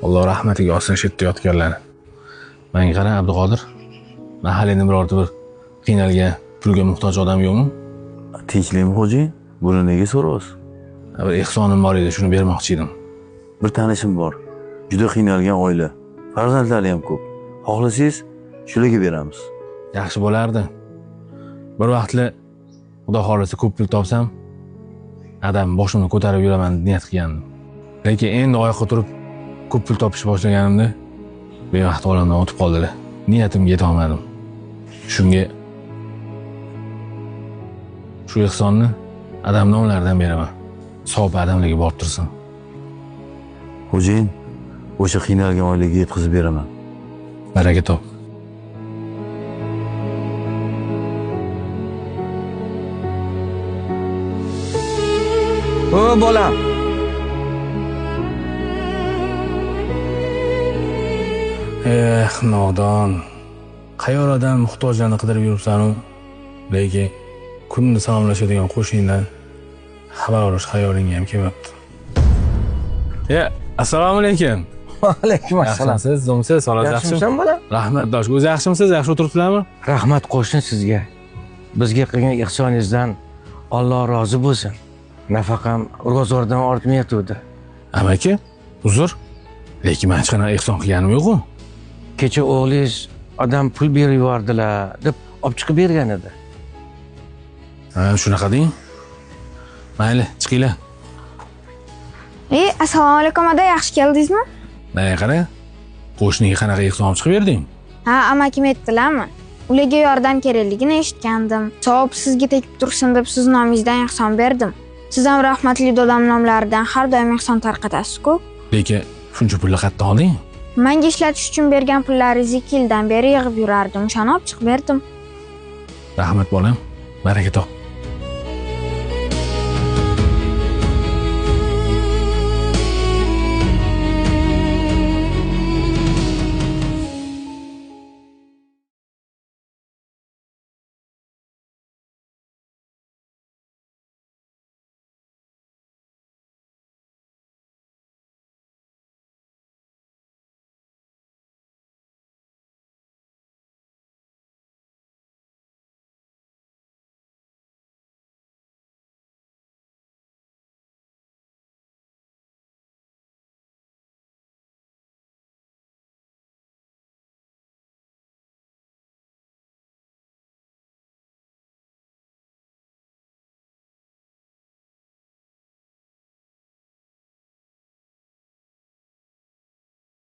Alloh rahmatiga olsin shu yerda yotganlarni. Menga qara Abduqodir. Mahallada birorta bir qiynalgan, pulga muhtoj odam yo'qmi? Tinchlikmi xo'jayin? Buni nega so'raysiz? Bir ehsonim bor edi, shuni bermoqchi edim. Bir tanishim bor. Juda qiynalgan oila. Farzandlari ham ko'p. Xohlasangiz, shularga beramiz. Yaxshi bo'lardi. Bir vaqtlar Xudo xolasa ko'p pul topsam, adam boshimni ko'tarib yuraman deb niyat qilgandim. Lekin endi oyoqqa turib ko'p pul topish boshlaganimda bevaqt olamdan o'tib qoldilar. Niyatimga yeta olmadim. Shunga shu ehsonni adamdan ulardan beraman. Savob adamlarga borib tursin. Xo'jayin, o'sha qiynalgan oilaga yetkazib beraman. Baraka top. O bolam. Nodon. Qayoradan muhtojlarni qidirib yuribsan-u? Lekin kunni salomlashadigan qo'shningdan xabar olish xayolinga ham kelmabdi. Assalomu alaykum. Va alaykum assalom. Yaxshimisiz? Zo'msiz? Salomat yaxshimi? Yaxshimisan bolam? Rahmat dosh. O'zi yaxshimisiz? Yaxshi o'tiribsizlarmi? Rahmat qo'shni sizga. Bizga qilgan ihsoningizdan Alloh rozi bo'lsin. Nafaqam ro'zg'ordan ortmayotdi. Amaki, uzr. Lekin men hech qanaqa ehson qilganim yo'q-ku. Kecha o'g'lingiz odam pul berib yubordilar deb olib chiqib bergan edi. Ha, shunaqa deng. Mayli, chiqinglar. Assalomu alaykum aka, yaxshi keldingizmi? Mana qara. Qo'shniga qanaqa ehson chiqib berding? Ha, amakim aytdilarmi? Ularga yordam kerakligini eshitgandim. Savob sizga tegib tursin deb siz nomingizdan ehson berdim. Siz ham rahmatli dodam nomlaridan har doim ehson tarqatasiz-ku. Lekin shuncha pulni qayerdan olding? Menga ishlatish uchun bergan pullaringizni 2 yildan beri yig'ib yurardim. O'shani olib chiqib berdim. Rahmat bolam. Baraka top.